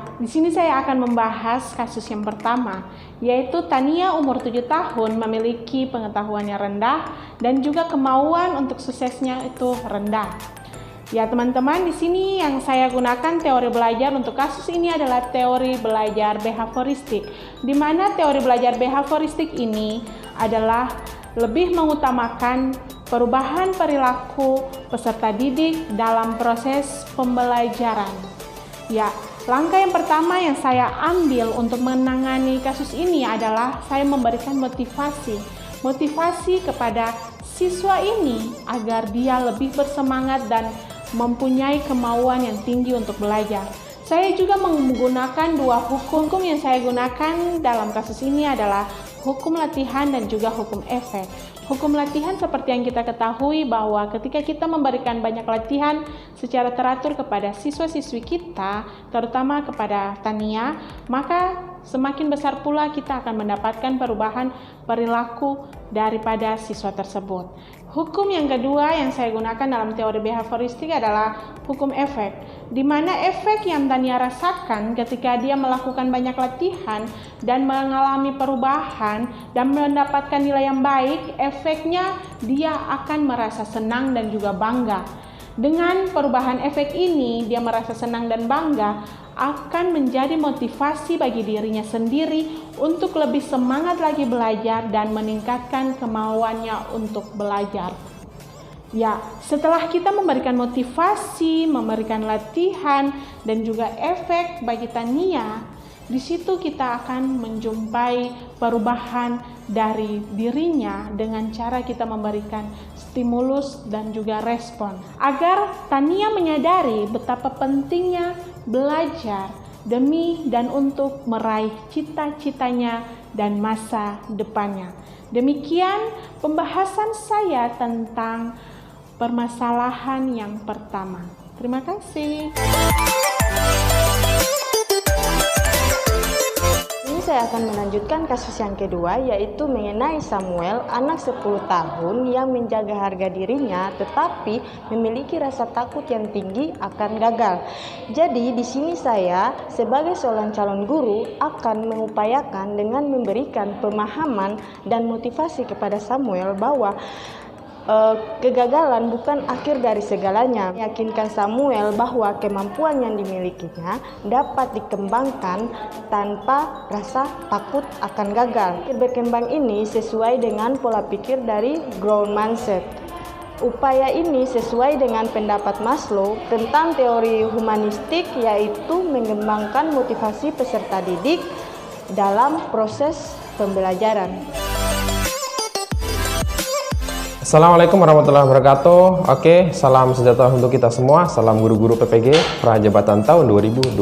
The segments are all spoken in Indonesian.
Ya, di sini saya akan membahas kasus yang pertama, yaitu Tania umur 7 tahun memiliki pengetahuan yang rendah dan juga kemauan untuk suksesnya itu rendah. Ya teman-teman, di sini yang saya gunakan teori belajar untuk kasus ini adalah teori belajar behavioristik, di mana teori belajar behavioristik ini adalah lebih mengutamakan perubahan perilaku peserta didik dalam proses pembelajaran. Ya, langkah yang pertama yang saya ambil untuk menangani kasus ini adalah saya memberikan motivasi kepada siswa ini agar dia lebih bersemangat dan mempunyai kemauan yang tinggi untuk belajar. Saya juga menggunakan dua hukum yang saya gunakan dalam kasus ini adalah hukum latihan dan juga hukum efek. Hukum latihan seperti yang kita ketahui bahwa ketika kita memberikan banyak latihan secara teratur kepada siswa-siswi kita, terutama kepada Tania, maka semakin besar pula kita akan mendapatkan perubahan perilaku daripada siswa tersebut. Hukum yang kedua yang saya gunakan dalam teori behavioristik adalah hukum efek, di mana efek yang Tania rasakan ketika dia melakukan banyak latihan dan mengalami perubahan dan mendapatkan nilai yang baik, efeknya dia akan merasa senang dan juga bangga. Dengan perubahan efek ini, dia merasa senang dan bangga akan menjadi motivasi bagi dirinya sendiri untuk lebih semangat lagi belajar dan meningkatkan kemauannya untuk belajar. Ya, setelah kita memberikan motivasi, memberikan latihan dan juga efek bagi Tania, di situ kita akan menjumpai perubahan dari dirinya dengan cara kita memberikan stimulus dan juga respon. Agar Tania menyadari betapa pentingnya belajar demi dan untuk meraih cita-citanya dan masa depannya. Demikian pembahasan saya tentang permasalahan yang pertama. Terima kasih. Saya akan melanjutkan kasus yang kedua, yaitu mengenai Samuel, anak 10 tahun yang menjaga harga dirinya tetapi memiliki rasa takut yang tinggi akan gagal. Jadi di sini saya sebagai seorang calon guru akan mengupayakan dengan memberikan pemahaman dan motivasi kepada Samuel bahwa kegagalan bukan akhir dari segalanya. Meyakinkan Samuel bahwa kemampuan yang dimilikinya dapat dikembangkan tanpa rasa takut akan gagal. Berkembang ini sesuai dengan pola pikir dari growth mindset. Upaya ini sesuai dengan pendapat Maslow tentang teori humanistik, yaitu mengembangkan motivasi peserta didik dalam proses pembelajaran. Assalamualaikum warahmatullahi wabarakatuh. Oke, salam sejahtera untuk kita semua. Salam guru-guru PPG Prajabatan tahun 2022.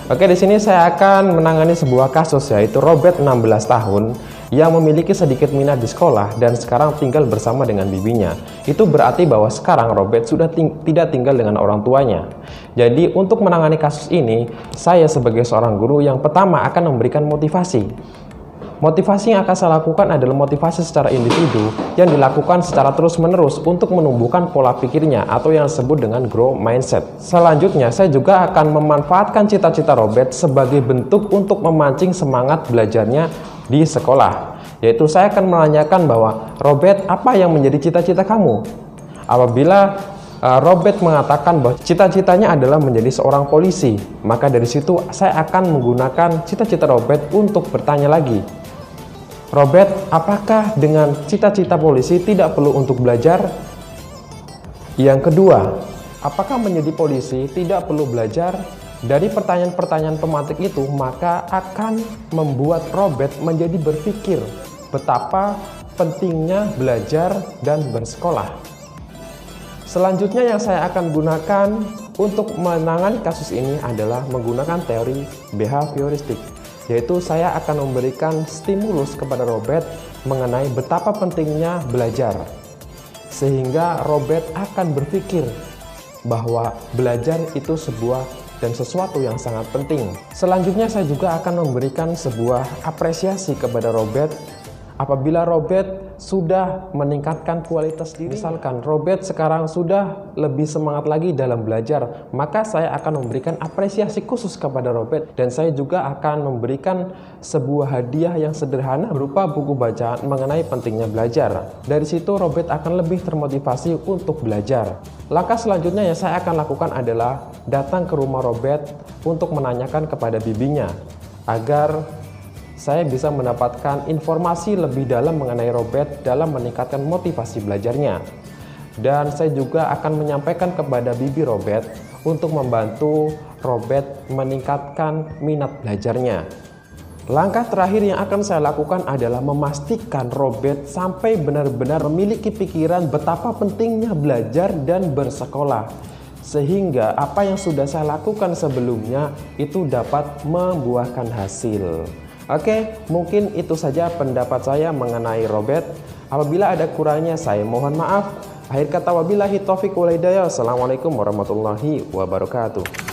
Oke, di sini saya akan menangani sebuah kasus, yaitu Robert 16 tahun yang memiliki sedikit minat di sekolah dan sekarang tinggal bersama dengan bibinya. Itu berarti bahwa sekarang Robert sudah tidak tinggal dengan orang tuanya. Jadi untuk menangani kasus ini, saya sebagai seorang guru yang pertama akan memberikan motivasi. Motivasi yang akan saya lakukan adalah motivasi secara individu yang dilakukan secara terus-menerus untuk menumbuhkan pola pikirnya atau yang disebut dengan growth mindset. Selanjutnya, saya juga akan memanfaatkan cita-cita Robert sebagai bentuk untuk memancing semangat belajarnya di sekolah. Yaitu saya akan menanyakan bahwa, Robert, apa yang menjadi cita-cita kamu? Apabila Robert mengatakan bahwa cita-citanya adalah menjadi seorang polisi, maka dari situ saya akan menggunakan cita-cita Robert untuk bertanya lagi. Robert, apakah dengan cita-cita polisi tidak perlu untuk belajar? Yang kedua, apakah menjadi polisi tidak perlu belajar? Dari pertanyaan-pertanyaan pemantik itu, maka akan membuat Robert menjadi berpikir betapa pentingnya belajar dan bersekolah. Selanjutnya yang saya akan gunakan untuk menangani kasus ini adalah menggunakan teori behavioristik, yaitu saya akan memberikan stimulus kepada Robert mengenai betapa pentingnya belajar, sehingga Robert akan berpikir bahwa belajar itu sebuah dan sesuatu yang sangat penting. Selanjutnya saya juga akan memberikan sebuah apresiasi kepada Robert apabila Robert sudah meningkatkan kualitas diri. Misalkan Robert sekarang sudah lebih semangat lagi dalam belajar, maka saya akan memberikan apresiasi khusus kepada Robert, dan saya juga akan memberikan sebuah hadiah yang sederhana berupa buku bacaan mengenai pentingnya belajar. Dari situ Robert akan lebih termotivasi untuk belajar. Langkah selanjutnya yang saya akan lakukan adalah datang ke rumah Robert untuk menanyakan kepada bibinya agar saya bisa mendapatkan informasi lebih dalam mengenai Robert dalam meningkatkan motivasi belajarnya. Dan saya juga akan menyampaikan kepada bibi Robert untuk membantu Robert meningkatkan minat belajarnya. Langkah terakhir yang akan saya lakukan adalah memastikan Robert sampai benar-benar memiliki pikiran betapa pentingnya belajar dan bersekolah, sehingga apa yang sudah saya lakukan sebelumnya itu dapat membuahkan hasil. Oke, mungkin itu saja pendapat saya mengenai Robert. Apabila ada kurangnya saya mohon maaf. Akhir kata wabillahi taufiq wal hidayah. Assalamualaikum warahmatullahi wabarakatuh.